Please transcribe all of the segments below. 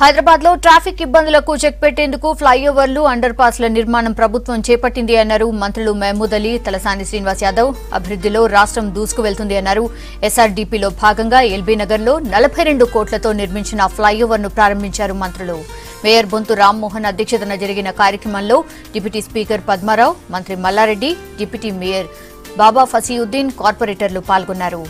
హైదరాబాద్ లో ట్రాఫిక్ ఇబ్బందులకు చెక్ పెట్టేందుకు ఫ్లైఓవర్లు అండర్ పాస్ల నిర్మాణం ప్రభుత్వం చేపట్టింది అన్నారు మంత్రులు మహమూద్ అలీ, తలసాని శ్రీనివాస్ యాదవ్. అభివృద్ధిలో రాష్ట్రం దూసుకు వెళ్తుంది అన్నారు. ఎస్ఆర్డీపీలో భాగంగా ఎల్బీ నగర్ లో 42 కోట్లతో నిర్మించిన ఫ్లైఓవర్ ను ప్రారంభించారు మంత్రులు. మేయర్ బొంతు రామ్మోహన్ అధ్యక్షతన జరిగిన కార్యక్రమంలో డిప్యూటీ స్పీకర్ పద్మారావు, మంత్రి మల్లారెడ్డి, డిప్యూటీ మేయర్ బాబా ఫసీయుద్దీన్, కార్పొరేటర్లు పాల్గొన్నారు.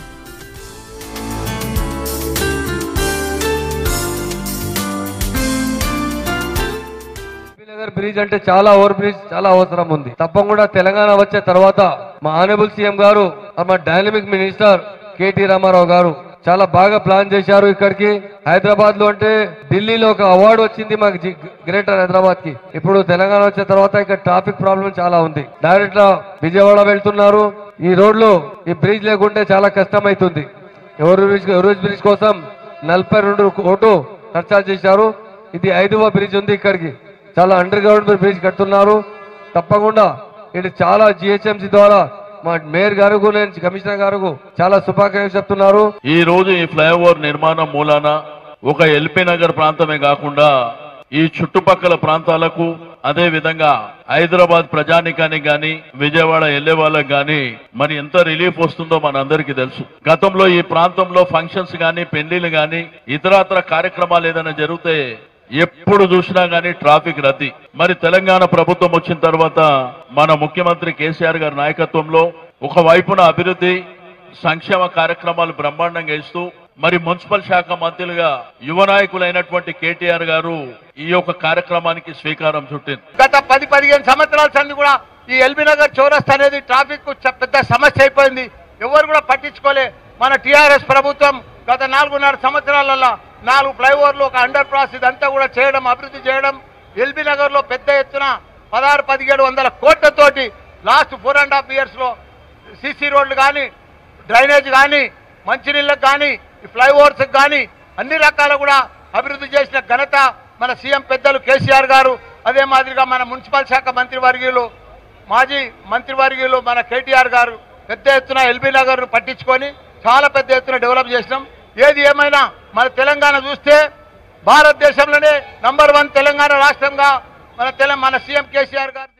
బ్రిడ్జ్ అంటే చాలా ఓవర్ బ్రిడ్జ్ చాలా అవసరం ఉంది. తప్పకుండా తెలంగాణ వచ్చే తర్వాత మా ఆనరబుల్ సీఎం గారు, మా డైనమిక్ మినిస్టర్ కేటీ రామారావు గారు చాలా బాగా ప్లాన్ చేశారు. ఇక్కడికి హైదరాబాద్ లో అంటే ఢిల్లీలో ఒక అవార్డు వచ్చింది మాకు గ్రేటర్ హైదరాబాద్ కి. ఇప్పుడు తెలంగాణ వచ్చిన తర్వాత ఇక్కడ ట్రాఫిక్ ప్రాబ్లం చాలా ఉంది. డైరెక్ట్ గా విజయవాడ వెళ్తున్నారు. ఈ రోడ్లు ఈ బ్రిడ్జ్ లేకుంటే చాలా కష్టం అవుతుంది. ఎవరు బ్రిడ్జ్ కోసం 42 కోట్లు ఖర్చు చేశారు. ఇది 5వ బ్రిడ్జ్ ఉంది. ఇక్కడికి చాలా అండర్ గ్రౌండ్ బ్రిడ్జ్ కడుతున్నారు. తప్పకుండా ఇది చాలా జిహెచ్ఎంసీ ద్వారా మా మేయర్ గారు, కమిషనర్ గారు చాలా శుభాకాంక్షలు చెప్తున్నారు. ఈ రోజు ఈ ఫ్లైఓవర్ నిర్మాణం మూలాన ఒక ఎల్బీ నగర్ ప్రాంతమే కాకుండా ఈ చుట్టుపక్కల ప్రాంతాలకు, అదే విధంగా హైదరాబాద్ ప్రజానికానికి గాని, విజయవాడ వెళ్లే వాళ్ళకి గాని మరి ఎంత రిలీఫ్ వస్తుందో మనందరికీ తెలుసు. గతంలో ఈ ప్రాంతంలో ఫంక్షన్స్ గాని, పెళ్లిళ్ళు గాని, ఇతరత్ర కార్యక్రమాలు ఏదైనా జరిగితే ఎప్పుడు చూసినా గానీ ట్రాఫిక్ రద్దీ. మరి తెలంగాణ ప్రభుత్వం వచ్చిన తర్వాత మన ముఖ్యమంత్రి కేసీఆర్ గారి నాయకత్వంలో ఒకవైపున అభివృద్ధి సంక్షేమ కార్యక్రమాలు బ్రహ్మాండంగా ఇస్తూ, మరి మున్సిపల్ శాఖ మంత్రులుగా యువ నాయకులైనటువంటి కేటీఆర్ గారు ఈ యొక్క కార్యక్రమానికి శ్రీకారం చుట్టింది. గత 10-15 సంవత్సరాల సంది కూడా ఈ ఎల్బీ నగర్ చౌరస్తా అనేది ట్రాఫిక్ పెద్ద సమస్య అయిపోయింది. ఎవరు కూడా పట్టించుకోలే. మన టీఆర్ఎస్ ప్రభుత్వం గత 4.5 సంవత్సరాలలో 4 ఫ్లైఓవర్లు, ఒక అండర్ పాస్ ఇదంతా కూడా చేయడం, అభివృద్ధి చేయడం. ఎల్బీ నగర్ లో పెద్ద ఎత్తున 1600-1700 కోట్లతోటి లాస్ట్ 4.5 years లో సిసి రోడ్లు కానీ, డ్రైనేజ్ కానీ, మంచినీళ్ళకు కానీ, ఈ ఫ్లైఓవర్స్ కానీ అన్ని రకాల కూడా అభివృద్ధి చేసిన ఘనత మన సీఎం పెద్దలు కేసీఆర్ గారు. అదే మాదిరిగా మన మున్సిపల్ శాఖ మంత్రివర్గీయులు, మాజీ మంత్రివర్గీయులు మన కేటీఆర్ గారు పెద్ద ఎత్తున ఎల్బీ నగర్ ను పట్టించుకొని చాలా పెద్ద ఎత్తున డెవలప్ చేసినాం. ఏది ఏమైనా మన తెలంగాణ చూస్తే భారతదేశంలోనే నంబర్ 1 తెలంగాణ రాష్ట్రంగా మన సీఎం కేసీఆర్ గారు